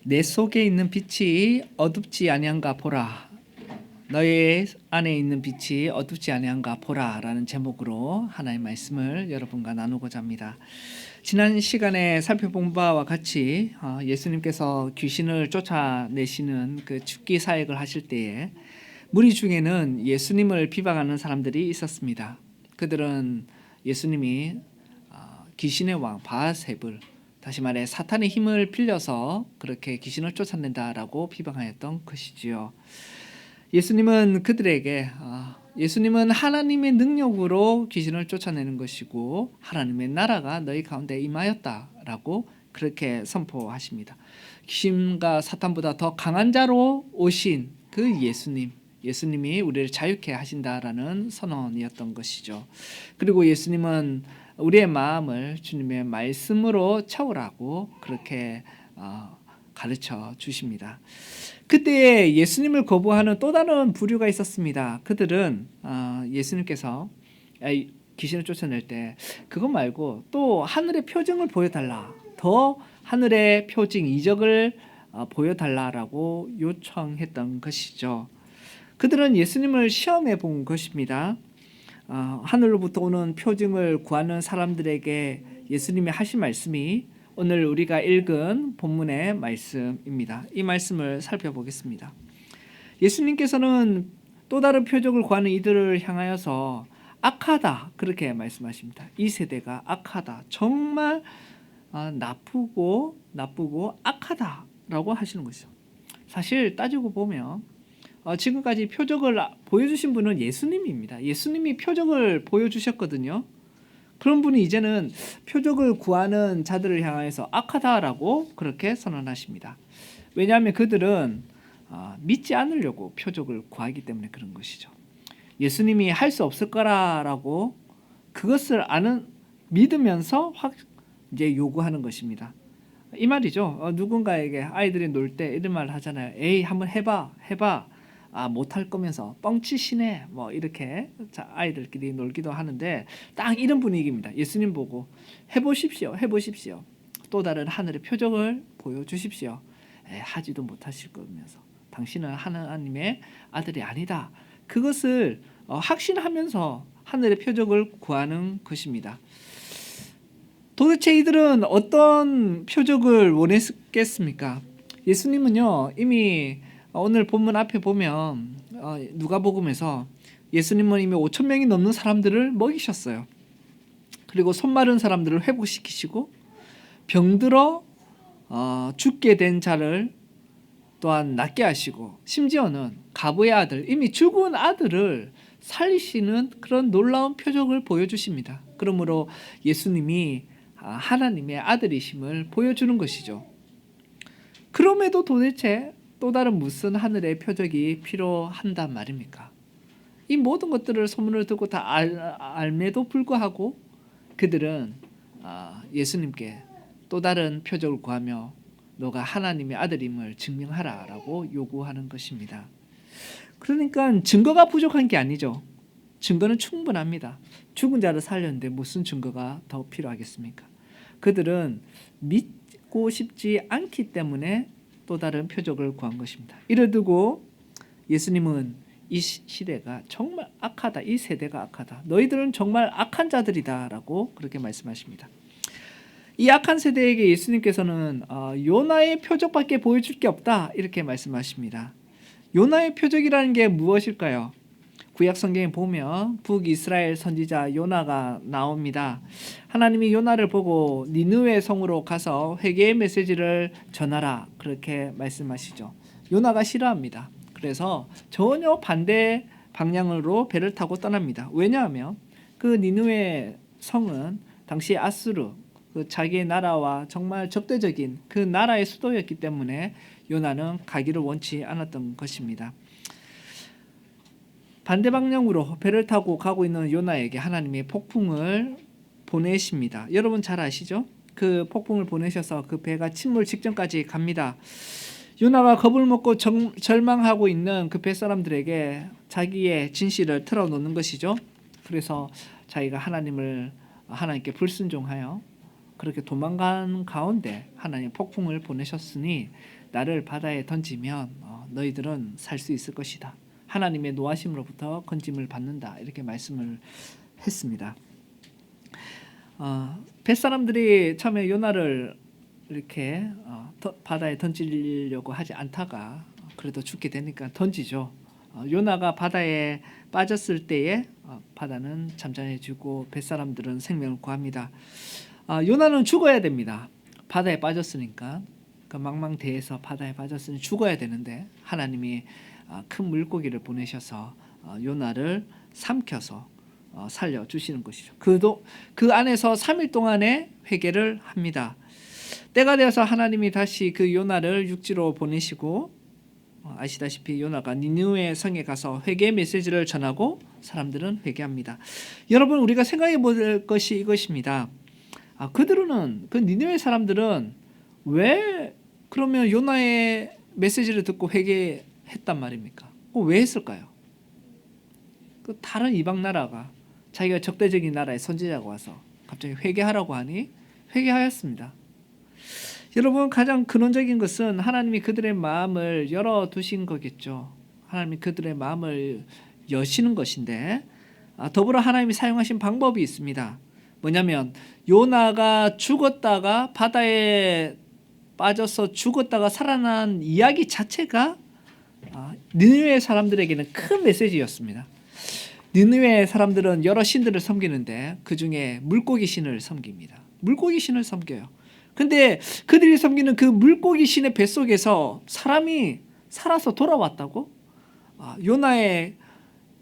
내 속에 있는 빛이 어둡지 아니한가 보라. 너의 안에 있는 빛이 어둡지 아니한가 보라라는 제목으로 하나의 말씀을 여러분과 나누고자 합니다. 지난 시간에 살펴본 바와 같이 예수님께서 귀신을 쫓아내시는 그 죽기 사역을 하실 때에 무리 중에는 예수님을 비방하는 사람들이 있었습니다. 그들은 예수님이 귀신의 왕 바알세불, 다시 말해 사탄의 힘을 빌려서 그렇게 귀신을 쫓아낸다라고 비방하였던 것이지요. 예수님은 그들에게 예수님은 하나님의 능력으로 귀신을 쫓아내는 것이고 하나님의 나라가 너희 가운데 임하였다라고 그렇게 선포하십니다. 귀신과 사탄보다 더 강한 자로 오신 그 예수님이 우리를 자유케 하신다라는 선언이었던 것이죠. 그리고 예수님은 우리의 마음을 주님의 말씀으로 채우라고 그렇게 가르쳐 주십니다. 그때 예수님을 거부하는 또 다른 부류가 있었습니다. 그들은 예수님께서 귀신을 쫓아낼 때 그것 말고 또 하늘의 표징을 보여달라, 더 하늘의 표징 이적을 보여달라라고 요청했던 것이죠. 그들은 예수님을 시험해 본 것입니다. 하늘로부터 오는 표징을 구하는 사람들에게 예수님이 하신 말씀이 오늘 우리가 읽은 본문의 말씀입니다. 이 말씀을 살펴보겠습니다. 예수님께서는 또 다른 표적을 구하는 이들을 향하여서 악하다 그렇게 말씀하십니다. 이 세대가 악하다, 정말 나쁘고 악하다라고 하시는 것이죠. 사실 따지고 보면 지금까지 표적을 보여주신 분은 예수님입니다. 예수님이 표적을 보여주셨거든요. 그런 분이 이제는 표적을 구하는 자들을 향해서 악하다라고 그렇게 선언하십니다. 왜냐하면 그들은 믿지 않으려고 표적을 구하기 때문에 그런 것이죠. 예수님이 할 수 없을 거라고 그것을 믿으면서 이제 요구하는 것입니다. 이 말이죠. 누군가에게 아이들이 놀 때 이런 말 하잖아요. 에이, 한번 해봐. 못할 거면서 뻥치시네, 뭐 이렇게 아이들끼리 놀기도 하는데 딱 이런 분위기입니다. 예수님 보고 해보십시오. 또 다른 하늘의 표적을 보여주십시오. 하지도 못하실 거면서 당신은 하나님의 아들이 아니다. 그것을 확신하면서 하늘의 표적을 구하는 것입니다. 도대체 이들은 어떤 표적을 원했겠습니까? 예수님은요, 이미 오늘 본문 앞에 보면 누가복음에서 예수님은 이미 5,000명이 넘는 사람들을 먹이셨어요. 그리고 손 마른 사람들을 회복시키시고 병들어 죽게 된 자를 또한 낫게 하시고 심지어는 가부의 아들, 이미 죽은 아들을 살리시는 그런 놀라운 표적을 보여주십니다. 그러므로 예수님이 하나님의 아들이심을 보여주는 것이죠. 그럼에도 도대체 또 다른 무슨 하늘의 표적이 필요한단 말입니까? 이 모든 것들을 소문을 듣고 다 알매도 불구하고 그들은 예수님께 또 다른 표적을 구하며 너가 하나님의 아들임을 증명하라라고 요구하는 것입니다. 그러니까 증거가 부족한 게 아니죠. 증거는 충분합니다. 죽은 자를 살렸는데 무슨 증거가 더 필요하겠습니까? 그들은 믿고 싶지 않기 때문에 또 다른 표적을 구한 것입니다. 이를 두고 예수님은 이 시대가 정말 악하다, 이 세대가 악하다, 너희들은 정말 악한 자들이다라고 그렇게 말씀하십니다. 이 악한 세대에게 예수님께서는 요나의 표적밖에 보여줄 게 없다 이렇게 말씀하십니다. 요나의 표적이라는 게 무엇일까요? 구약 성경에 보면 북이스라엘 선지자 요나가 나옵니다. 하나님이 요나를 보고 니느웨 성으로 가서 회개의 메시지를 전하라 그렇게 말씀하시죠. 요나가 싫어합니다. 그래서 전혀 반대 방향으로 배를 타고 떠납니다. 왜냐하면 그 니느웨 성은 당시 아수르, 그 자기의 나라와 정말 적대적인 그 나라의 수도였기 때문에 요나는 가기를 원치 않았던 것입니다. 반대 방향으로 배를 타고 가고 있는 요나에게 하나님이 폭풍을 보내십니다. 여러분 잘 아시죠? 그 폭풍을 보내셔서 그 배가 침몰 직전까지 갑니다. 요나가 겁을 먹고 절망하고 있는 그 뱃사람들에게 자기의 진실을 털어놓는 것이죠. 그래서 자기가 하나님께 불순종하여 그렇게 도망간 가운데 하나님 폭풍을 보내셨으니 나를 바다에 던지면 너희들은 살 수 있을 것이다. 하나님의 노하심으로부터 건짐을 받는다. 이렇게 말씀을 했습니다. 뱃사람들이 처음에 요나를 이렇게 바다에 던지려고 하지 않다가 그래도 죽게 되니까 던지죠. 요나가 바다에 빠졌을 때에 바다는 잠잠해지고 뱃사람들은 생명을 구합니다. 요나는 죽어야 됩니다. 바다에 빠졌으니까 그 망망대해에서 바다에 빠졌으니 죽어야 되는데 하나님이 큰 물고기를 보내셔서 요나를 삼켜서 살려주시는 것이죠. 그 안에서 3일 동안의 회개를 합니다. 때가 되어서 하나님이 다시 그 요나를 육지로 보내시고 아시다시피 요나가 니느웨 성에 가서 회개 메시지를 전하고 사람들은 회개합니다. 여러분 우리가 생각해 볼 것이 이것입니다. 그들은 그 니느웨 사람들은 왜 그러면 요나의 메시지를 듣고 회개했단 말입니까? 왜 했을까요? 그 다른 이방 나라가 자기가 적대적인 나라의 선지자가 와서 갑자기 회개하라고 하니 회개하였습니다. 여러분 가장 근원적인 것은 하나님이 그들의 마음을 열어두신 거겠죠. 하나님이 그들의 마음을 여시는 것인데 더불어 하나님이 사용하신 방법이 있습니다. 뭐냐면 요나가 죽었다가 바다에 빠져서 죽었다가 살아난 이야기 자체가 니느웨 사람들에게는 큰 메시지였습니다. 니느웨 사람들은 여러 신들을 섬기는데 그 중에 물고기 신을 섬깁니다. 물고기 신을 섬겨요. 근데 그들이 섬기는 그 물고기 신의 뱃속에서 사람이 살아서 돌아왔다고? 요나의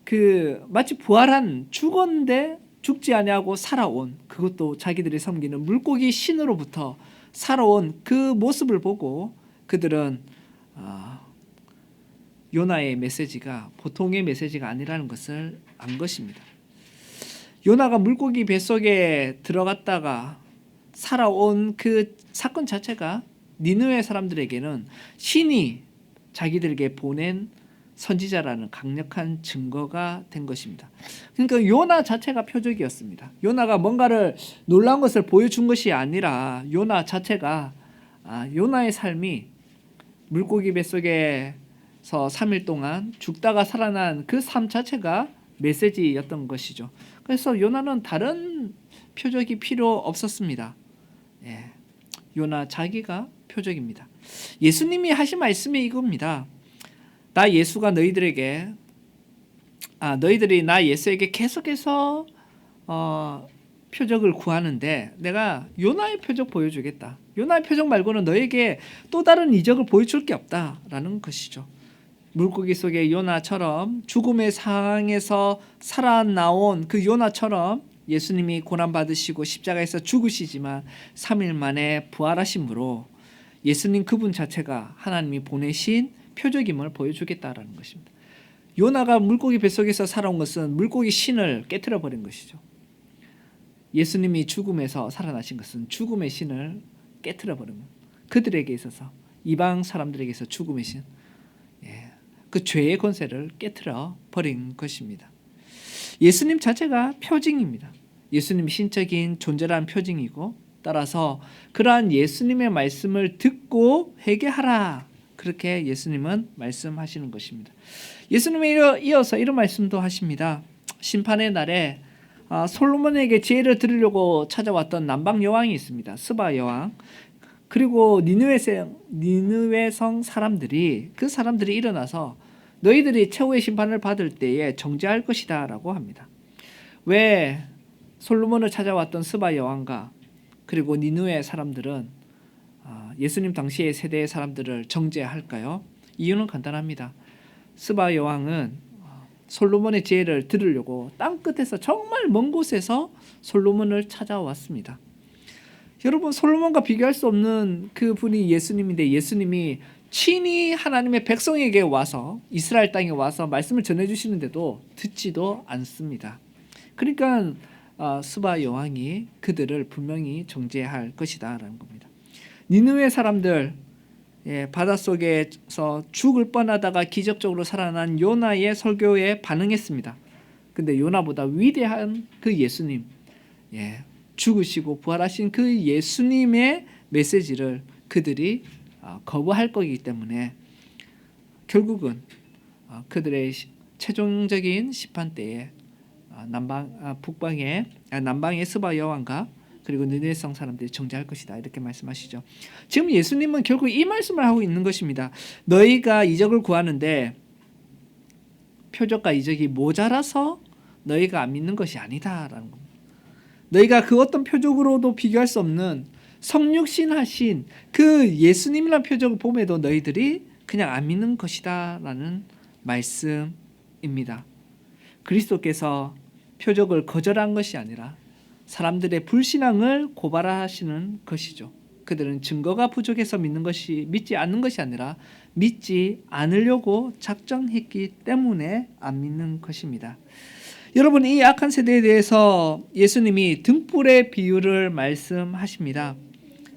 그 마치 부활한 죽었는데 죽지 아니하고 살아온 그것도 자기들이 섬기는 물고기 신으로부터 살아온 그 모습을 보고 그들은 요나의 메시지가 보통의 메시지가 아니라는 것을 안 것입니다. 요나가 물고기 뱃속에 들어갔다가 살아온 그 사건 자체가 니느웨 사람들에게는 신이 자기들에게 보낸 선지자라는 강력한 증거가 된 것입니다. 그러니까 요나 자체가 표적이었습니다. 요나가 뭔가를 놀라운 것을 보여준 것이 아니라 요나 자체가 요나의 삶이 물고기 뱃속에서 3일 동안 죽다가 살아난 그 삶 자체가 메시지였던 것이죠. 그래서 요나는 다른 표적이 필요 없었습니다. 요나 자기가 표적입니다. 예수님이 하신 말씀이 이겁니다. 나 예수가 너희들이 나 예수에게 계속해서 표적을 구하는데 내가 요나의 표적 보여주겠다. 요나의 표적 말고는 너에게 또 다른 이적을 보여줄 게 없다라는 것이죠. 물고기 속의 요나처럼 죽음의 상황에서 살아나온 그 요나처럼 예수님이 고난받으시고 십자가에서 죽으시지만 3일 만에 부활하심으로 예수님 그분 자체가 하나님이 보내신 표적임을 보여주겠다라는 것입니다. 요나가 물고기 뱃속에서 살아온 것은 물고기 신을 깨트려 버린 것이죠. 예수님이 죽음에서 살아나신 것은 죽음의 신을 깨트려 버린 것. 그들에게 있어서 이방 사람들에게서 죽음의 신, 그 죄의 권세를 깨트려 버린 것입니다. 예수님 자체가 표징입니다. 예수님이 신적인 존재라는 표징이고 따라서 그러한 예수님의 말씀을 듣고 회개하라. 그렇게 예수님은 말씀하시는 것입니다. 예수님이 이어서 이런 말씀도 하십니다. 심판의 날에 솔로몬에게 지혜를 들으려고 찾아왔던 남방 여왕이 있습니다. 스바 여왕. 그리고 니느웨 성 사람들이 일어나서 너희들이 최후의 심판을 받을 때에 정죄할 것이다 라고 합니다. 왜 솔로몬을 찾아왔던 스바 여왕과 그리고 니느웨 사람들은 예수님 당시의 세대의 사람들을 정죄할까요? 이유는 간단합니다. 스바 여왕은 솔로몬의 지혜를 들으려고 땅끝에서 정말 먼 곳에서 솔로몬을 찾아왔습니다. 여러분 솔로몬과 비교할 수 없는 그 분이 예수님인데 예수님이 친히 하나님의 백성에게 와서 이스라엘 땅에 와서 말씀을 전해주시는데도 듣지도 않습니다. 그러니까 스바 여왕이 그들을 분명히 정죄할 것이다 라는 겁니다. 니느웨 사람들 바닷속에서 죽을 뻔하다가 기적적으로 살아난 요나의 설교에 반응했습니다. 근데 요나보다 위대한 그 예수님 죽으시고 부활하신 그 예수님의 메시지를 그들이 거부할 거기 때문에 결국은 그들의 최종적인 심판 때에 남방의 스바 여왕과 그리고 느느웨 성 사람들이 정죄할 것이다, 이렇게 말씀하시죠. 지금 예수님은 결국 이 말씀을 하고 있는 것입니다. 너희가 이적을 구하는데 표적과 이적이 모자라서 너희가 안 믿는 것이 아니다라는 겁니다. 너희가 그 어떤 표적으로도 비교할 수 없는 성육신 하신 그 예수님이라는 표적을 봄에도 너희들이 그냥 안 믿는 것이다라는 말씀입니다. 그리스도께서 표적을 거절한 것이 아니라 사람들의 불신앙을 고발하시는 것이죠. 그들은 증거가 부족해서 믿지 않는 것이 아니라 믿지 않으려고 작정했기 때문에 안 믿는 것입니다. 여러분, 이 악한 세대에 대해서 예수님이 등불의 비유를 말씀하십니다.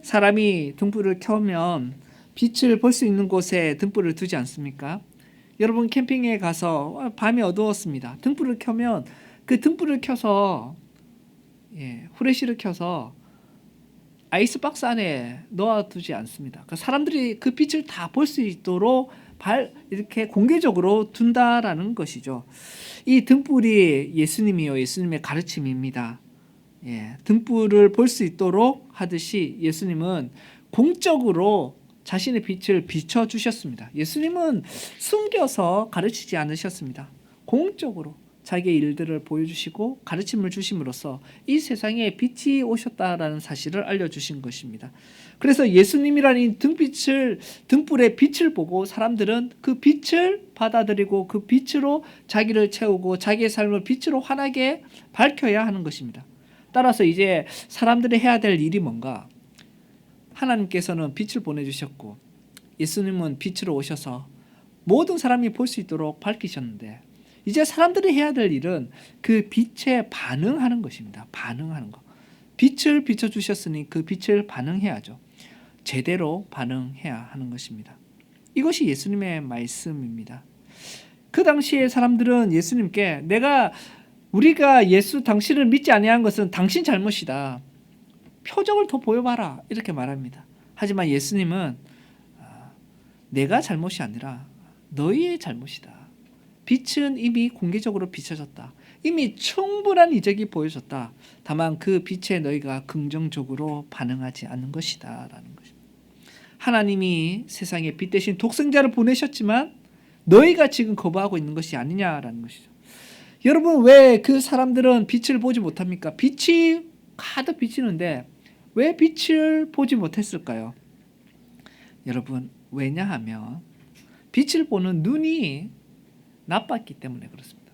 사람이 등불을 켜면 빛을 볼 수 있는 곳에 등불을 두지 않습니까? 여러분, 캠핑에 가서 밤이 어두웠습니다. 등불을 켜면 그 등불을 켜서 후레쉬를 켜서 아이스박스 안에 넣어두지 않습니다. 사람들이 그 빛을 다 볼 수 있도록 이렇게 공개적으로 둔다라는 것이죠. 이 등불이 예수님의 가르침입니다. 등불을 볼 수 있도록 하듯이 예수님은 공적으로 자신의 빛을 비춰주셨습니다. 예수님은 숨겨서 가르치지 않으셨습니다. 공적으로 자기의 일들을 보여주시고 가르침을 주심으로써 이 세상에 빛이 오셨다라는 사실을 알려주신 것입니다. 그래서 예수님이라는 등불의 빛을 보고 사람들은 그 빛을 받아들이고 그 빛으로 자기를 채우고 자기의 삶을 빛으로 환하게 밝혀야 하는 것입니다. 따라서 이제 사람들이 해야 될 일이 뭔가? 하나님께서는 빛을 보내주셨고 예수님은 빛으로 오셔서 모든 사람이 볼 수 있도록 밝히셨는데 이제 사람들이 해야 될 일은 그 빛에 반응하는 것입니다. 반응하는 거. 빛을 비춰주셨으니 그 빛을 반응해야죠. 제대로 반응해야 하는 것입니다. 이것이 예수님의 말씀입니다. 그 당시에 사람들은 예수님께 우리가 당신을 믿지 아니한 것은 당신 잘못이다. 표적을 더 보여봐라, 이렇게 말합니다. 하지만 예수님은 내가 잘못이 아니라 너희의 잘못이다. 빛은 이미 공개적으로 비춰졌다. 이미 충분한 이적이 보여졌다. 다만 그 빛에 너희가 긍정적으로 반응하지 않는 것이다 라는 것입니다. 하나님이 세상에 빛 대신 독생자를 보내셨지만 너희가 지금 거부하고 있는 것이 아니냐라는 것이죠. 여러분, 왜 그 사람들은 빛을 보지 못합니까? 빛이 가득 비치는데 왜 빛을 보지 못했을까요? 여러분, 왜냐하면 빛을 보는 눈이 나빴기 때문에 그렇습니다.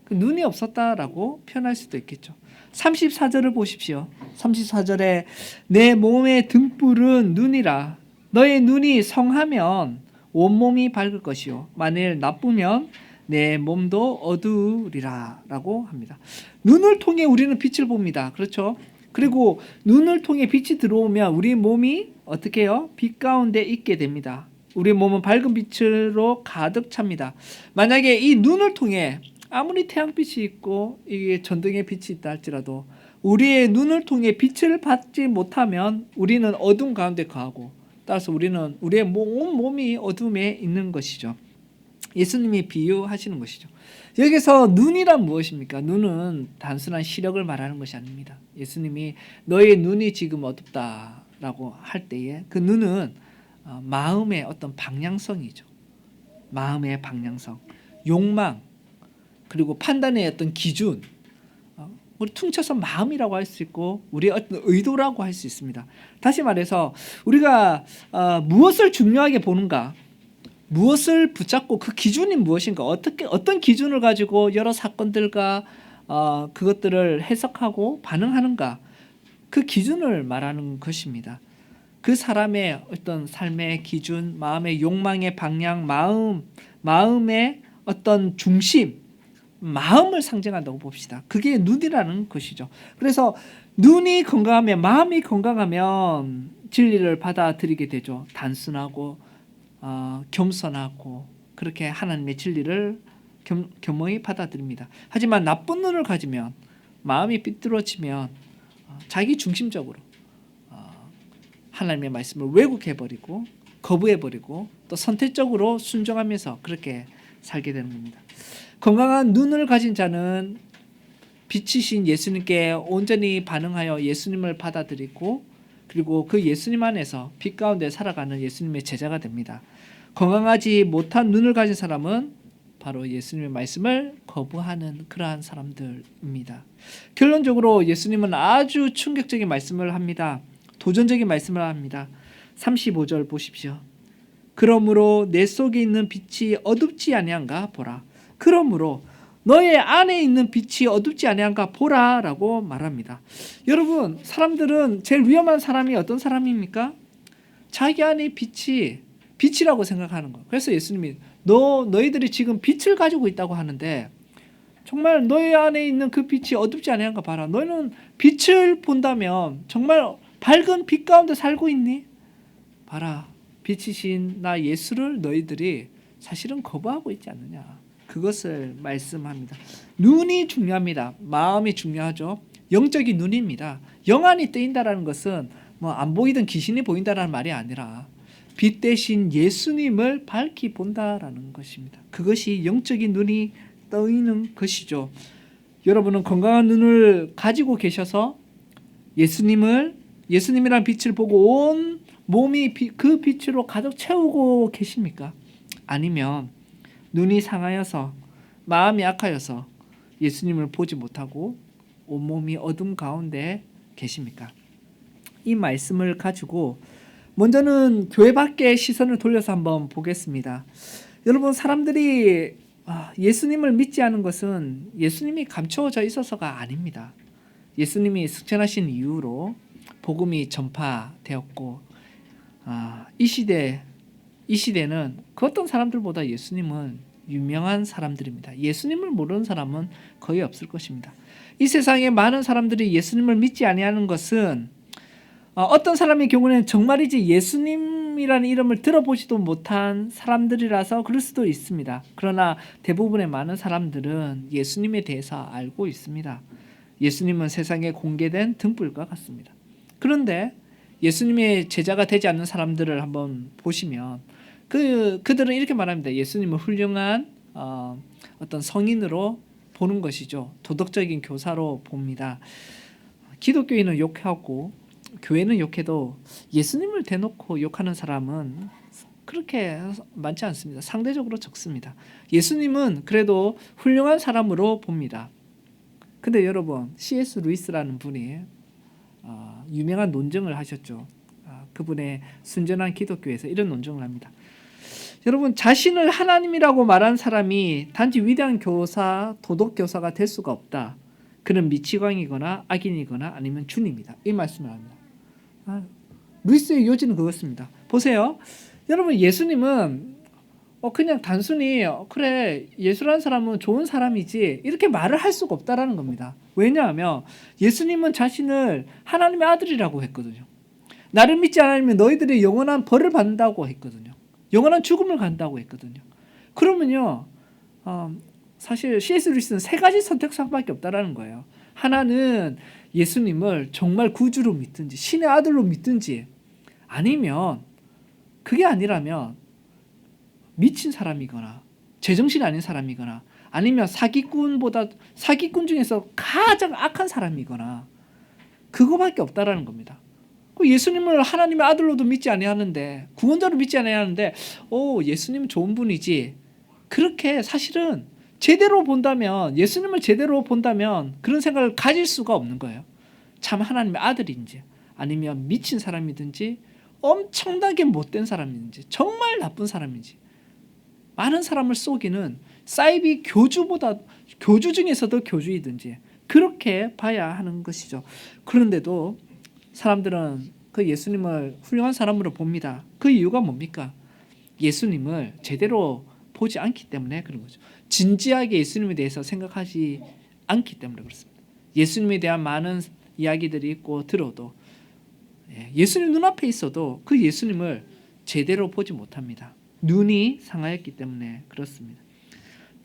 그 눈이 없었다라고 표현할 수도 있겠죠. 34절을 보십시오. 34절에 내 몸의 등불은 눈이라. 너의 눈이 성하면 온몸이 밝을 것이요 만일 나쁘면 내 몸도 어두우리라 라고 합니다. 눈을 통해 우리는 빛을 봅니다. 그렇죠? 그리고 눈을 통해 빛이 들어오면 우리 몸이 어떻게 해요? 빛 가운데 있게 됩니다. 우리 몸은 밝은 빛으로 가득 찹니다. 만약에 이 눈을 통해 아무리 태양빛이 있고 이게 전등의 빛이 있다 할지라도 우리의 눈을 통해 빛을 받지 못하면 우리는 어둠 가운데 거하고 따라서 우리는 우리의 온 몸이 어둠에 있는 것이죠. 예수님이 비유하시는 것이죠. 여기서 눈이란 무엇입니까? 눈은 단순한 시력을 말하는 것이 아닙니다. 예수님이 너의 눈이 지금 어둡다라고 할 때에 그 눈은 마음의 어떤 방향성이죠. 마음의 방향성, 욕망, 그리고 판단의 어떤 기준, 우리 퉁쳐서 마음이라고 할 수 있고 우리의 어떤 의도라고 할 수 있습니다. 다시 말해서 우리가 무엇을 중요하게 보는가, 무엇을 붙잡고 그 기준이 무엇인가, 어떤 기준을 가지고 여러 사건들과 그것들을 해석하고 반응하는가, 그 기준을 말하는 것입니다. 그 사람의 어떤 삶의 기준, 마음의 욕망의 방향, 마음의 어떤 중심, 마음을 상징한다고 봅시다. 그게 눈이라는 것이죠. 그래서 눈이 건강하면, 마음이 건강하면 진리를 받아들이게 되죠. 단순하고 겸손하고 그렇게 하나님의 진리를 겸허히 받아들입니다. 하지만 나쁜 눈을 가지면, 마음이 삐뚤어지면 자기 중심적으로 하나님의 말씀을 왜곡해버리고 거부해버리고 또 선택적으로 순종하면서 그렇게 살게 되는 겁니다. 건강한 눈을 가진 자는 빛이신 예수님께 온전히 반응하여 예수님을 받아들이고 그리고 그 예수님 안에서 빛 가운데 살아가는 예수님의 제자가 됩니다. 건강하지 못한 눈을 가진 사람은 바로 예수님의 말씀을 거부하는 그러한 사람들입니다. 결론적으로 예수님은 아주 충격적인 말씀을 합니다. 도전적인 말씀을 합니다. 35절 보십시오. 그러므로 내 속에 있는 빛이 어둡지 아니한가 보라. 그러므로 너의 안에 있는 빛이 어둡지 아니한가 보라라고 말합니다. 여러분, 사람들은 제일 위험한 사람이 어떤 사람입니까? 자기 안에 빛이라고 생각하는 거. 그래서 예수님이 너희들이 지금 빛을 가지고 있다고 하는데 정말 너희 안에 있는 그 빛이 어둡지 아니한가 봐라. 너희는 빛을 본다면 정말 밝은 빛 가운데 살고 있니? 봐라. 빛이신 나 예수를 너희들이 사실은 거부하고 있지 않느냐. 그것을 말씀합니다. 눈이 중요합니다. 마음이 중요하죠. 영적인 눈입니다. 영안이 뜨인다라는 것은 뭐 안 보이던 귀신이 보인다라는 말이 아니라 빛 대신 예수님을 밝히 본다라는 것입니다. 그것이 영적인 눈이 떠있는 것이죠. 여러분은 건강한 눈을 가지고 계셔서 예수님이란 빛을 보고 온 몸이 그 빛으로 가득 채우고 계십니까? 아니면 눈이 상하여서 마음이 악하여서 예수님을 보지 못하고 온몸이 어둠 가운데 계십니까? 이 말씀을 가지고 먼저는 교회 밖에 시선을 돌려서 한번 보겠습니다. 여러분, 사람들이 예수님을 믿지 않은 것은 예수님이 감추어져 있어서가 아닙니다. 예수님이 승천하신 이후로 복음이 전파되었고 이 시대는 그 어떤 사람들보다 예수님은 유명한 사람들입니다. 예수님을 모르는 사람은 거의 없을 것입니다. 이 세상에 많은 사람들이 예수님을 믿지 아니하는 것은 어떤 사람의 경우는 정말이지 예수님이라는 이름을 들어보지도 못한 사람들이라서 그럴 수도 있습니다. 그러나 대부분의 많은 사람들은 예수님에 대해서 알고 있습니다. 예수님은 세상에 공개된 등불과 같습니다. 그런데 예수님의 제자가 되지 않는 사람들을 한번 보시면 그들은 이렇게 말합니다. 예수님은 훌륭한 어떤 성인으로 보는 것이죠. 도덕적인 교사로 봅니다. 기독교인은 욕하고 교회는 욕해도 예수님을 대놓고 욕하는 사람은 그렇게 많지 않습니다. 상대적으로 적습니다. 예수님은 그래도 훌륭한 사람으로 봅니다. 근데 여러분, C.S. 루이스라는 분이 유명한 논증을 하셨죠. 그분의 순전한 기독교에서 이런 논증을 합니다. 여러분, 자신을 하나님이라고 말한 사람이 단지 위대한 교사, 도덕 교사가 될 수가 없다. 그는 미치광이거나 악인이거나 아니면 주님이다. 이 말씀을 합니다. 루이스의 요지는 그것입니다. 보세요. 여러분, 예수님은 그냥 단순히 그래, 예수라는 사람은 좋은 사람이지 이렇게 말을 할 수가 없다라는 겁니다. 왜냐하면 예수님은 자신을 하나님의 아들이라고 했거든요. 나를 믿지 않으면 너희들이 영원한 벌을 받는다고 했거든요. 영원한 죽음을 간다고 했거든요. 그러면요, 사실 C.S. 루이스는 세 가지 선택사밖에 없다라는 거예요. 하나는 예수님을 정말 구주로 믿든지 신의 아들로 믿든지, 아니면 그게 아니라면 미친 사람이거나 제정신 아닌 사람이거나, 아니면 사기꾼 중에서 가장 악한 사람이거나, 그거밖에 없다라는 겁니다. 예수님을 하나님의 아들로도 믿지 아니하는데, 구원자로 믿지 아니하는데 예수님은 좋은 분이지, 그렇게 사실은 제대로 본다면, 예수님을 제대로 본다면 그런 생각을 가질 수가 없는 거예요. 참 하나님의 아들인지, 아니면 미친 사람이든지 엄청나게 못된 사람인지, 정말 나쁜 사람인지, 많은 사람을 속이는 사이비 교주 중에서도 교주이든지 그렇게 봐야 하는 것이죠. 그런데도 사람들은 그 예수님을 훌륭한 사람으로 봅니다. 그 이유가 뭡니까? 예수님을 제대로 보지 않기 때문에 그런 거죠. 진지하게 예수님에 대해서 생각하지 않기 때문에 그렇습니다. 예수님에 대한 많은 이야기들이 있고 들어도, 예수님 눈앞에 있어도 그 예수님을 제대로 보지 못합니다. 눈이 상하였기 때문에 그렇습니다.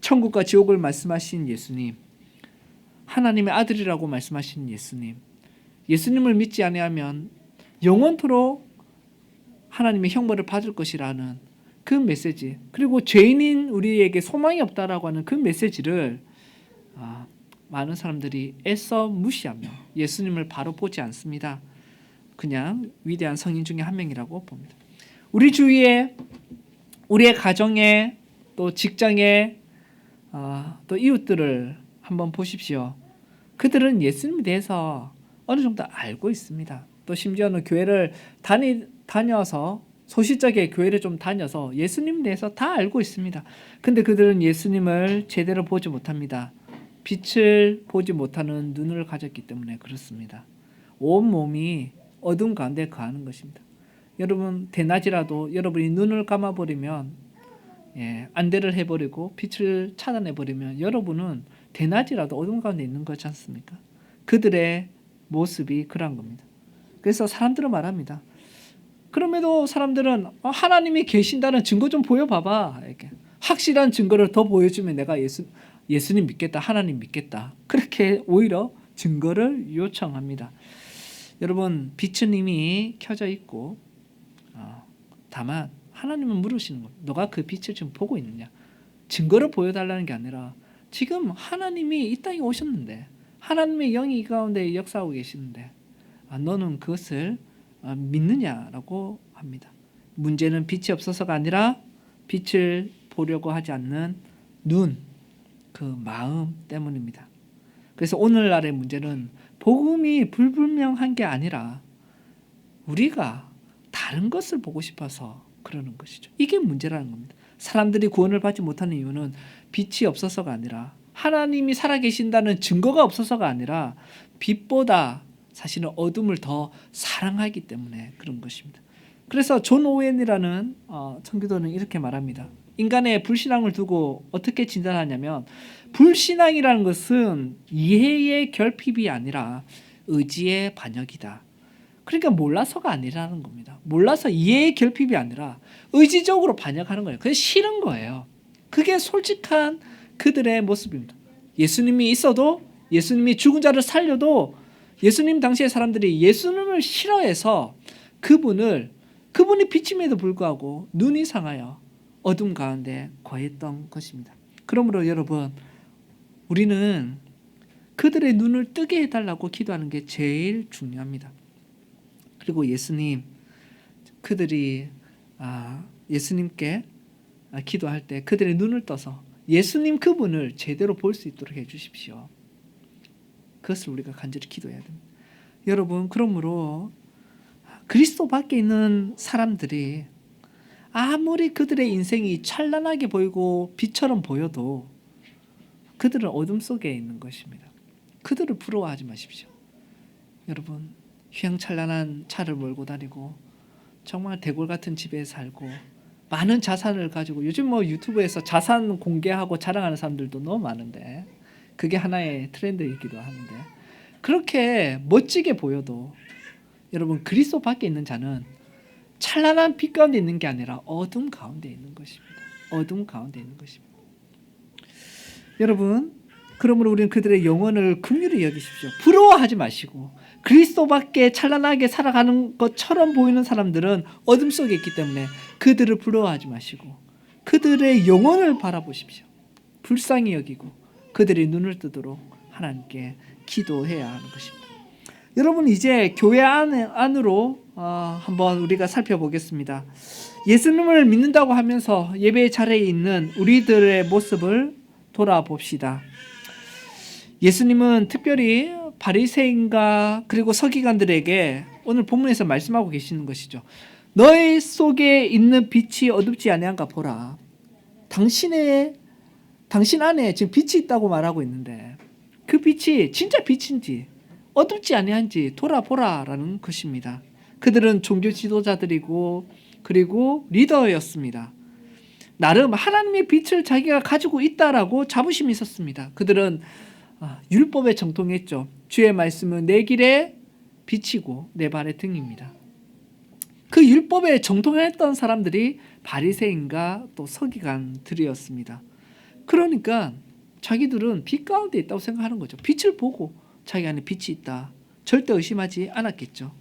천국과 지옥을 말씀하신 예수님, 하나님의 아들이라고 말씀하신 예수님, 예수님을 믿지 아니하면 영원토록 하나님의 형벌을 받을 것이라는 그 메시지, 그리고 죄인인 우리에게 소망이 없다라고 하는 그 메시지를 많은 사람들이 애써 무시하며 예수님을 바로 보지 않습니다. 그냥 위대한 성인 중에 한 명이라고 봅니다. 우리 주위에, 우리의 가정에, 또 직장에, 또 이웃들을 한번 보십시오. 그들은 예수님에 대해서 어느 정도 알고 있습니다. 또 심지어는 교회를 다녀서, 소시적에 교회를 좀 다녀서 예수님에 대해서 다 알고 있습니다. 근데 그들은 예수님을 제대로 보지 못합니다. 빛을 보지 못하는 눈을 가졌기 때문에 그렇습니다. 온 몸이 어둠 가운데 거하는 것입니다. 여러분, 대낮이라도 여러분이 눈을 감아버리면, 안대를 해버리고 빛을 차단해버리면 여러분은 대낮이라도 어둠 가운데 있는 거지 않습니까? 그들의 모습이 그런 겁니다. 그래서 사람들은 말합니다. 그럼에도 사람들은 하나님이 계신다는 증거 좀 보여봐봐. 이렇게 확실한 증거를 더 보여주면 내가 예수님 믿겠다, 하나님 믿겠다. 그렇게 오히려 증거를 요청합니다. 여러분, 빛은 이미 켜져 있고, 다만 하나님은 물으시는 겁니다. 너가 그 빛을 지금 보고 있느냐? 증거를 보여달라는 게 아니라 지금 하나님이 이 땅에 오셨는데, 하나님의 영이 이 가운데 역사하고 계시는데 너는 그것을 믿느냐라고 합니다. 문제는 빛이 없어서가 아니라 빛을 보려고 하지 않는 눈, 그 마음 때문입니다. 그래서 오늘날의 문제는 복음이 불분명한 게 아니라 우리가 다른 것을 보고 싶어서 그러는 것이죠. 이게 문제라는 겁니다. 사람들이 구원을 받지 못하는 이유는 빛이 없어서가 아니라, 하나님이 살아계신다는 증거가 없어서가 아니라 빛보다 사실은 어둠을 더 사랑하기 때문에 그런 것입니다. 그래서 존 오웬이라는 청교도는 이렇게 말합니다. 인간의 불신앙을 두고 어떻게 진단하냐면, 불신앙이라는 것은 이해의 결핍이 아니라 의지의 반역이다. 그러니까 몰라서가 아니라는 겁니다. 몰라서 이해의 결핍이 아니라 의지적으로 반역하는 거예요. 그게 싫은 거예요. 그게 솔직한 그들의 모습입니다. 예수님이 있어도, 예수님이 죽은 자를 살려도 예수님 당시의 사람들이 예수님을 싫어해서 그분이 빛임에도 불구하고 눈이 상하여 어둠 가운데 거했던 것입니다. 그러므로 여러분, 우리는 그들의 눈을 뜨게 해달라고 기도하는 게 제일 중요합니다. 그리고 그들이 예수님께 기도할 때 그들의 눈을 떠서 예수님 그분을 제대로 볼 수 있도록 해주십시오. 그것을 우리가 간절히 기도해야 됩니다. 여러분, 그러므로 그리스도 밖에 있는 사람들이 아무리 그들의 인생이 찬란하게 보이고 빛처럼 보여도 그들은 어둠 속에 있는 것입니다. 그들을 부러워하지 마십시오. 여러분, 휘황찬란한 차를 몰고 다니고 정말 대골 같은 집에 살고 많은 자산을 가지고, 요즘 유튜브에서 자산 공개하고 자랑하는 사람들도 너무 많은데 그게 하나의 트렌드이기도 하는데, 그렇게 멋지게 보여도 여러분, 그리스도 밖에 있는 자는 찬란한 빛 가운데 있는 게 아니라 어둠 가운데 있는 것입니다. 어둠 가운데 있는 것입니다. 여러분, 그러므로 우리는 그들의 영혼을 긍휼히 여기십시오. 부러워하지 마시고, 그리스도 밖에 찬란하게 살아가는 것처럼 보이는 사람들은 어둠 속에 있기 때문에 그들을 부러워하지 마시고 그들의 영혼을 바라보십시오. 불쌍히 여기고 그들의 눈을 뜨도록 하나님께 기도해야 하는 것입니다. 여러분, 이제 교회 안으로 한번 우리가 살펴보겠습니다. 예수님을 믿는다고 하면서 예배 자리에 있는 우리들의 모습을 돌아봅시다. 예수님은 특별히 바리새인과 그리고 서기관들에게 오늘 본문에서 말씀하고 계시는 것이죠. 너희 속에 있는 빛이 어둡지 아니한가 보라. 당신 안에 지금 빛이 있다고 말하고 있는데 그 빛이 진짜 빛인지 어둡지 아니한지 돌아보라라는 것입니다. 그들은 종교 지도자들이고 그리고 리더였습니다. 나름 하나님의 빛을 자기가 가지고 있다라고 자부심이 있었습니다. 그들은 율법에 정통했죠. 주의 말씀은 내 길에 빛이고 내 발의 등입니다. 그 율법에 정통했던 사람들이 바리새인과 또 서기관들이었습니다. 그러니까 자기들은 빛 가운데 있다고 생각하는 거죠. 빛을 보고 자기 안에 빛이 있다, 절대 의심하지 않았겠죠.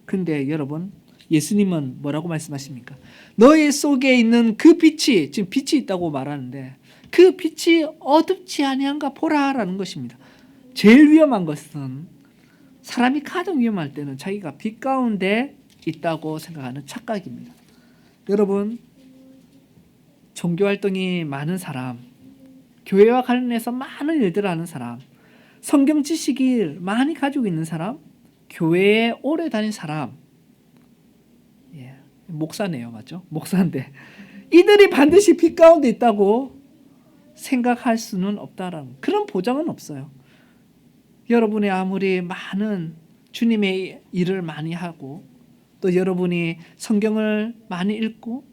근데 여러분, 예수님은 뭐라고 말씀하십니까? 너희 속에 있는 그 빛이, 지금 빛이 있다고 말하는데 그 빛이 어둡지 아니한가 보라라는 것입니다. 제일 위험한 것은, 사람이 가장 위험할 때는 자기가 빛 가운데 있다고 생각하는 착각입니다. 여러분, 종교활동이 많은 사람, 교회와 관련해서 많은 일들을 하는 사람, 성경 지식이 많이 가지고 있는 사람, 교회에 오래 다닌 사람, 목사네요, 맞죠? 목사인데 이들이 반드시 빛 가운데 있다고 생각할 수는 없다라는, 그런 보장은 없어요. 여러분이 아무리 많은 주님의 일을 많이 하고 또 여러분이 성경을 많이 읽고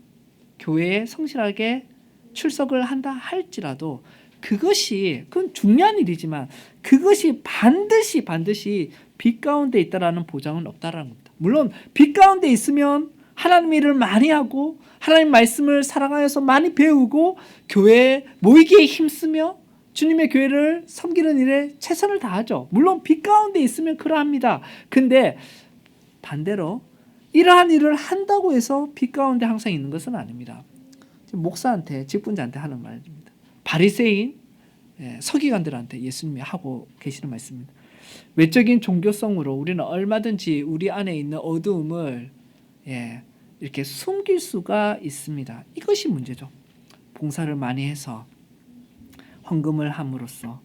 교회에 성실하게 출석을 한다 할지라도 그건 중요한 일이지만 그것이 반드시 빛 가운데 있다라는 보장은 없다라는 겁니다. 물론 빛 가운데 있으면 하나님 일을 많이 하고 하나님 말씀을 사랑하여서 많이 배우고 교회에 모이기에 힘쓰며 주님의 교회를 섬기는 일에 최선을 다하죠. 물론 빛 가운데 있으면 그러합니다. 근데 반대로 이러한 일을 한다고 해서 빛 가운데 항상 있는 것은 아닙니다. 목사한테, 직분자한테 하는 말입니다. 바리새인, 서기관들한테 예수님이 하고 계시는 말씀입니다. 외적인 종교성으로 우리는 얼마든지 우리 안에 있는 어두움을 이렇게 숨길 수가 있습니다. 이것이 문제죠. 봉사를 많이 해서, 헌금을 함으로써,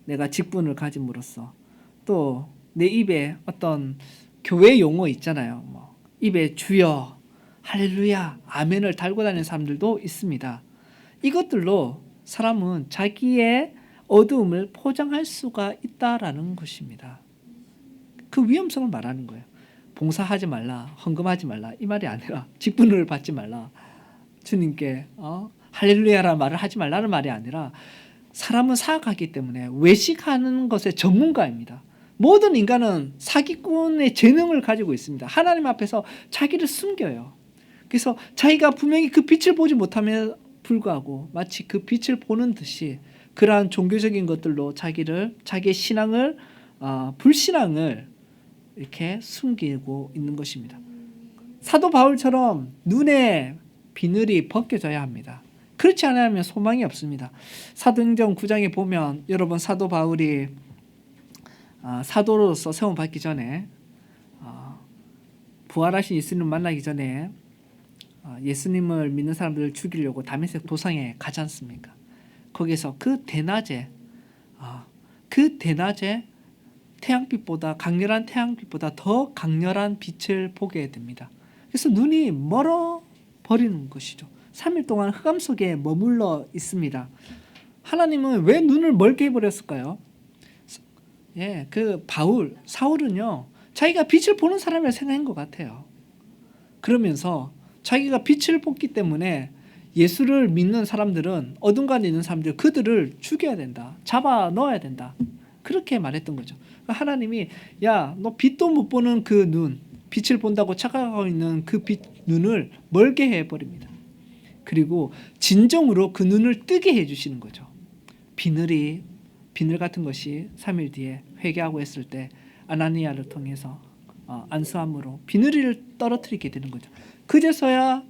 내가 직분을 가짐으로써, 또 내 입에 어떤 교회 용어 있잖아요. 입에 주여, 할렐루야, 아멘을 달고 다니는 사람들도 있습니다. 이것들로 사람은 자기의 어두움을 포장할 수가 있다라는 것입니다. 그 위험성을 말하는 거예요. 봉사하지 말라, 헌금하지 말라, 이 말이 아니라 직분을 받지 말라, 주님께 할렐루야라는 말을 하지 말라는 말이 아니라, 사람은 사악하기 때문에 외식하는 것의 전문가입니다. 모든 인간은 사기꾼의 재능을 가지고 있습니다. 하나님 앞에서 자기를 숨겨요. 그래서 자기가 분명히 그 빛을 보지 못함에 불구하고 마치 그 빛을 보는 듯이 그러한 종교적인 것들로 자기의 신앙을, 불신앙을 이렇게 숨기고 있는 것입니다. 사도 바울처럼 눈에 비늘이 벗겨져야 합니다. 그렇지 않으면 소망이 없습니다. 사도행전 9장에 보면 여러분, 사도 바울이 사도로서 세움 받기 전에, 부활하신 예수님을 만나기 전에 예수님을 믿는 사람들을 죽이려고 다메섹 도상에 가지 않습니까? 거기서 그 대낮에 태양빛보다, 강렬한 태양빛보다 더 강렬한 빛을 보게 됩니다. 그래서 눈이 멀어 버리는 것이죠. 3일 동안 흑암 속에 머물러 있습니다. 하나님은 왜 눈을 멀게 해버렸을까요? 사울은요, 자기가 빛을 보는 사람이라 생각한 것 같아요. 그러면서 자기가 빛을 봤기 때문에 예수를 믿는 사람들은, 어둠 가운데 있는 사람들, 그들을 죽여야 된다, 잡아 넣어야 된다, 그렇게 말했던 거죠. 하나님이, 야, 너 빛도 못 보는 그 눈, 빛을 본다고 착각하고 있는 그 눈을 멀게 해버립니다. 그리고 진정으로 그 눈을 뜨게 해주시는 거죠. 비늘 같은 것이 3일 뒤에 회개하고 했을 때 아나니아를 통해서 안수함으로 비늘을 떨어뜨리게 되는 거죠. 그제서야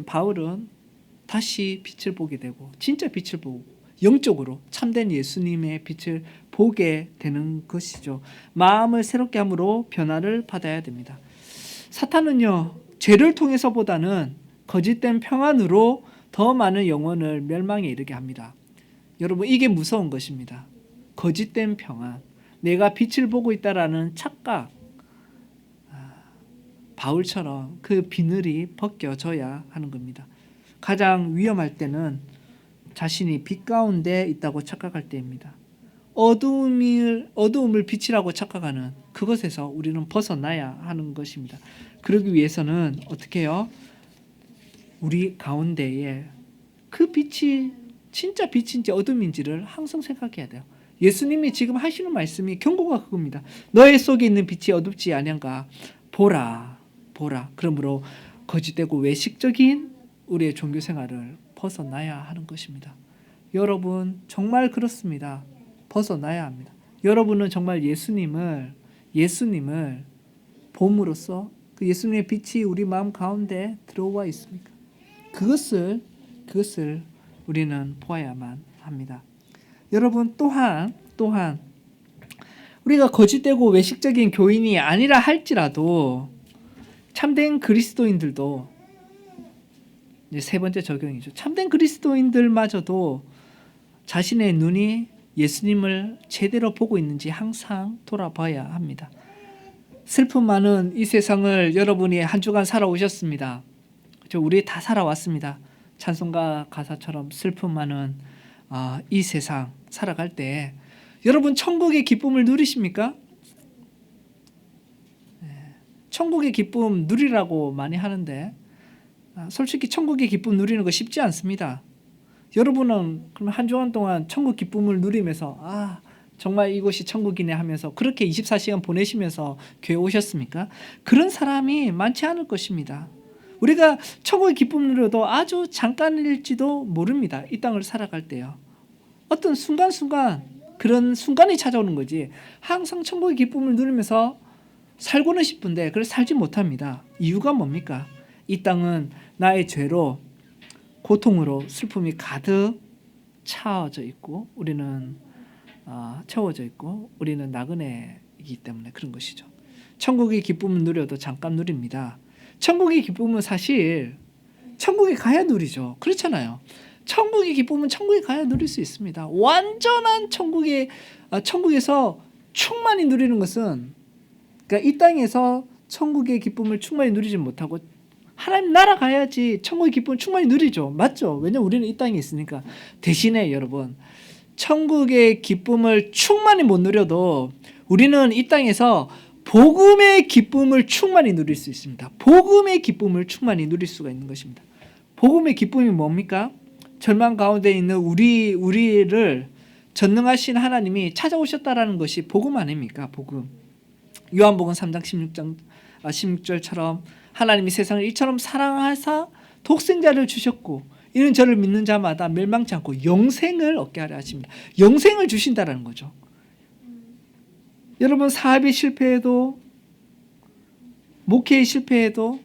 바울은 다시 빛을 보게 되고, 진짜 빛을 보고 영적으로 참된 예수님의 빛을 보게 되는 것이죠. 마음을 새롭게 함으로 변화를 받아야 됩니다. 사탄은요, 죄를 통해서보다는 거짓된 평안으로 더 많은 영혼을 멸망에 이르게 합니다. 여러분, 이게 무서운 것입니다. 거짓된 평안, 내가 빛을 보고 있다라는 착각. 바울처럼 그 비늘이 벗겨져야 하는 겁니다. 가장 위험할 때는 자신이 빛 가운데 있다고 착각할 때입니다. 어두움을 빛이라고 착각하는 그것에서 우리는 벗어나야 하는 것입니다. 그러기 위해서는 어떻게 해요? 우리 가운데에 그 빛이 진짜 빛인지 어둠인지를 항상 생각해야 돼요. 예수님이 지금 하시는 말씀이, 경고가 그겁니다. 너의 속에 있는 빛이 어둡지 아니한가 보라. 그러므로 거짓되고 외식적인 우리의 종교 생활을 벗어나야 하는 것입니다. 여러분, 정말 그렇습니다. 벗어나야 합니다. 여러분은 정말 예수님을 봄으로써 그 예수님의 빛이 우리 마음 가운데 들어와 있습니까? 그것을 우리는 보아야만 합니다. 여러분 또한 우리가 거짓되고 외식적인 교인이 아니라 할지라도 참된 그리스도인들도 이제 세 번째 적용이죠. 참된 그리스도인들마저도 자신의 눈이 예수님을 제대로 보고 있는지 항상 돌아봐야 합니다. 슬픔 많은 이 세상을 여러분이 한 주간 살아오셨습니다. 우리 다 살아왔습니다. 찬송가 가사처럼 슬픔 많은 이 세상 살아갈 때 여러분 천국의 기쁨을 누리십니까? 천국의 기쁨 누리라고 많이 하는데 솔직히 천국의 기쁨 누리는 거 쉽지 않습니다. 여러분은 그럼 한 주간 동안 천국 기쁨을 누리면서 정말 이곳이 천국이네 하면서 그렇게 24시간 보내시면서 교회 오셨습니까? 그런 사람이 많지 않을 것입니다. 우리가 천국의 기쁨을 누려도 아주 잠깐일지도 모릅니다. 이 땅을 살아갈 때요. 어떤 순간순간 그런 순간이 찾아오는 거지 항상 천국의 기쁨을 누리면서 살고는 싶은데 그래서 살지 못합니다. 이유가 뭡니까? 이 땅은 나의 죄로 고통으로 슬픔이 가득 채워져 있고 우리는 나그네이기 때문에 그런 것이죠. 천국의 기쁨을 누려도 잠깐 누립니다. 천국의 기쁨은 사실 천국에 가야 누리죠. 그렇잖아요. 천국의 기쁨은 천국에 가야 누릴 수 있습니다. 완전한 천국에서 충만히 누리는 것은 그러니까 이 땅에서 천국의 기쁨을 충만히 누리지 못하고 하나님 나라 가야지 천국의 기쁨을 충만히 누리죠. 맞죠? 왜냐하면 우리는 이 땅에 있으니까. 대신에 여러분 천국의 기쁨을 충만히 못 누려도 우리는 이 땅에서 복음의 기쁨을 충만히 누릴 수 있습니다. 복음의 기쁨을 충만히 누릴 수가 있는 것입니다. 복음의 기쁨이 뭡니까? 절망 가운데 있는 우리를 전능하신 하나님이 찾아오셨다라는 것이 복음 아닙니까? 복음. 요한복음 3장 16절처럼 하나님이 세상을 이처럼 사랑하사 독생자를 주셨고 이는 저를 믿는 자마다 멸망치 않고 영생을 얻게 하려 하십니다. 영생을 주신다라는 거죠. 여러분 사업에 실패해도 목회에 실패해도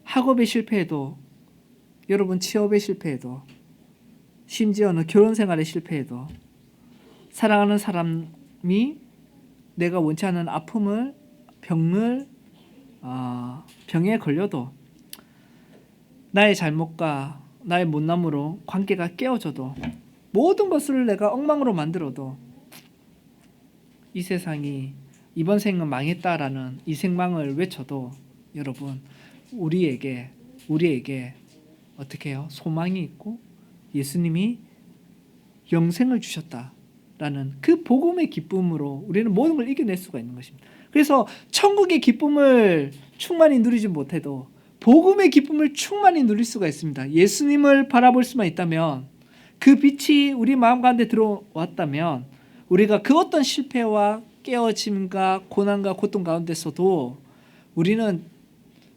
학업에 실패해도 여러분 취업에 실패해도 심지어는 결혼 생활에 실패해도 사랑하는 사람이 내가 원치 않는 아픔을 병에 걸려도 나의 잘못과 나의 못남으로 관계가 깨어져도 모든 것을 내가 엉망으로 만들어도 이 세상이 이번 생은 망했다라는 이 생망을 외쳐도 여러분 우리에게 어떻게 해요? 소망이 있고 예수님이 영생을 주셨다라는 그 복음의 기쁨으로 우리는 모든 걸 이겨낼 수가 있는 것입니다. 그래서 천국의 기쁨을 충만히 누리지 못해도 복음의 기쁨을 충만히 누릴 수가 있습니다. 예수님을 바라볼 수만 있다면 그 빛이 우리 마음 가운데 들어왔다면 우리가 그 어떤 실패와 깨어짐과 고난과 고통 가운데서도 우리는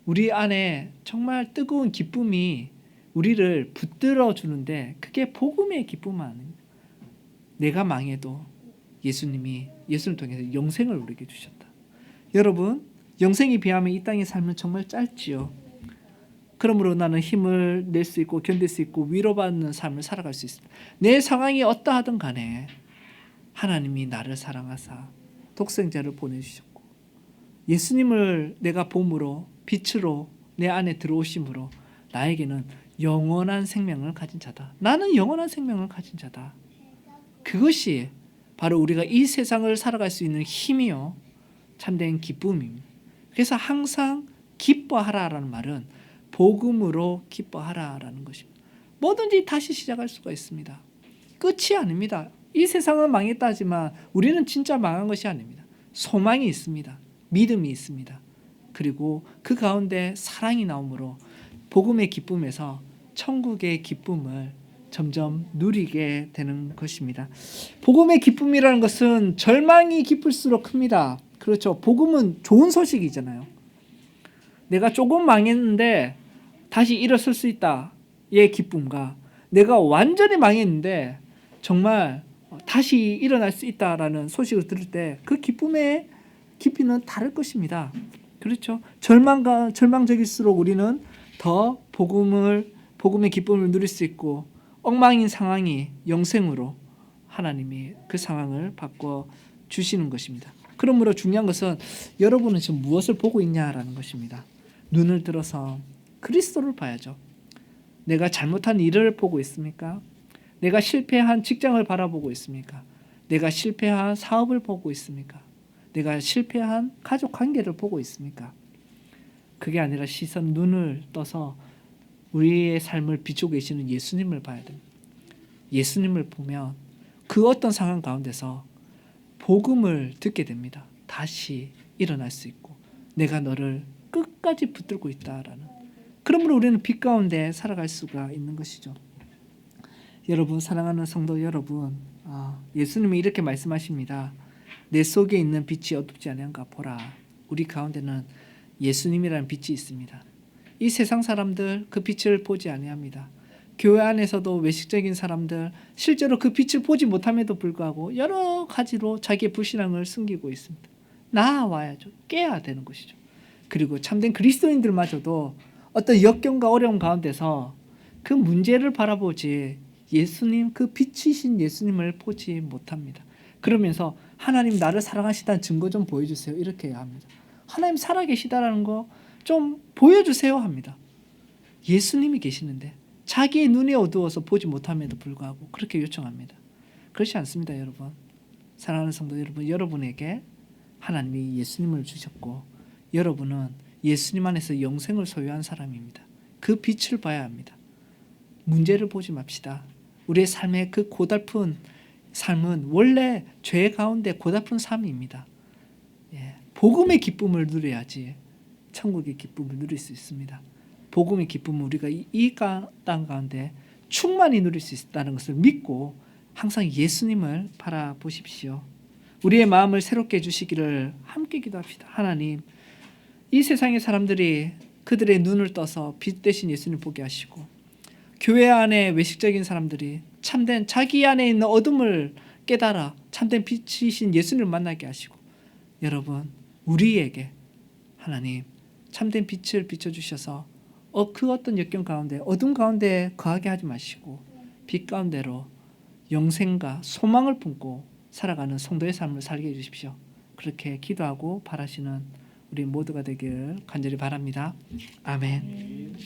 우리 안에 정말 뜨거운 기쁨이 우리를 붙들어 주는데 그게 복음의 기쁨 아닙니까? 내가 망해도 예수님을 통해서 영생을 우리에게 주셨다. 여러분 영생에 비하면 이 땅의 삶은 정말 짧지요. 그러므로 나는 힘을 낼 수 있고 견딜 수 있고 위로받는 삶을 살아갈 수 있습니다. 내 상황이 어떠하든 간에 하나님이 나를 사랑하사 독생자를 보내주셨고 예수님을 내가 봄으로 빛으로 내 안에 들어오심으로 나에게는 영원한 생명을 가진 자다. 나는 영원한 생명을 가진 자다. 그것이 바로 우리가 이 세상을 살아갈 수 있는 힘이요 참된 기쁨입니다. 그래서 항상 기뻐하라라는 말은 복음으로 기뻐하라라는 것입니다. 뭐든지 다시 시작할 수가 있습니다. 끝이 아닙니다. 이 세상은 망했다 하지만 우리는 진짜 망한 것이 아닙니다. 소망이 있습니다. 믿음이 있습니다. 그리고 그 가운데 사랑이 나오므로 복음의 기쁨에서 천국의 기쁨을 점점 누리게 되는 것입니다. 복음의 기쁨이라는 것은 절망이 깊을수록 큽니다. 그렇죠. 복음은 좋은 소식이잖아요. 내가 조금 망했는데 다시 일어설 수 있다의 기쁨과 내가 완전히 망했는데 정말 다시 일어날 수 있다라는 소식을 들을 때 그 기쁨의 깊이는 다를 것입니다. 그렇죠? 절망적일수록 우리는 더 복음의 기쁨을 누릴 수 있고, 엉망인 상황이 영생으로 하나님이 그 상황을 바꿔 주시는 것입니다. 그러므로 중요한 것은 여러분은 지금 무엇을 보고 있냐라는 것입니다. 눈을 들어서 그리스도를 봐야죠. 내가 잘못한 일을 보고 있습니까? 내가 실패한 직장을 바라보고 있습니까? 내가 실패한 사업을 보고 있습니까? 내가 실패한 가족 관계를 보고 있습니까? 그게 아니라 눈을 떠서 우리의 삶을 비추고 계시는 예수님을 봐야 됩니다. 예수님을 보면 그 어떤 상황 가운데서 복음을 듣게 됩니다. 다시 일어날 수 있고, 내가 너를 끝까지 붙들고 있다라는. 그러므로 우리는 빛 가운데 살아갈 수가 있는 것이죠. 여러분, 사랑하는 성도 여러분, 예수님이 이렇게 말씀하십니다. 내 속에 있는 빛이 어둡지 아니한가 보라. 우리 가운데는 예수님이라는 빛이 있습니다. 이 세상 사람들 그 빛을 보지 아니합니다. 교회 안에서도 외식적인 사람들 실제로 그 빛을 보지 못함에도 불구하고 여러 가지로 자기의 불신앙을 숨기고 있습니다. 나와야죠. 깨야 되는 것이죠. 그리고 참된 그리스도인들마저도 어떤 역경과 어려움 가운데서 그 문제를 바라보지 예수님, 그 빛이신 예수님을 보지 못합니다. 그러면서 하나님 나를 사랑하시다는 증거 좀 보여주세요. 이렇게 합니다. 하나님 살아계시다라는 거 좀 보여주세요 합니다. 예수님이 계시는데 자기의 눈이 어두워서 보지 못함에도 불구하고 그렇게 요청합니다. 그렇지 않습니다, 여러분. 사랑하는 성도 여러분, 여러분에게 하나님이 예수님을 주셨고 여러분은 예수님 안에서 영생을 소유한 사람입니다. 그 빛을 봐야 합니다. 문제를 보지 맙시다. 우리의 삶의 그 고달픈 삶은 원래 죄 가운데 고달픈 삶입니다. 복음의 기쁨을 누려야지 천국의 기쁨을 누릴 수 있습니다. 복음의 기쁨은 우리가 이 땅 가운데 충만히 누릴 수 있다는 것을 믿고 항상 예수님을 바라보십시오. 우리의 마음을 새롭게 해주시기를 함께 기도합시다. 하나님, 이 세상의 사람들이 그들의 눈을 떠서 빛 대신 예수님 보게 하시고, 교회 안에 외식적인 사람들이 참된 자기 안에 있는 어둠을 깨달아 참된 빛이신 예수님을 만나게 하시고, 여러분, 우리에게 하나님 참된 빛을 비춰주셔서 그 어떤 역경 가운데 어둠 가운데 거하게 하지 마시고 빛 가운데로 영생과 소망을 품고 살아가는 성도의 삶을 살게 해주십시오. 그렇게 기도하고 바라시는 우리 모두가 되길 간절히 바랍니다. 아멘.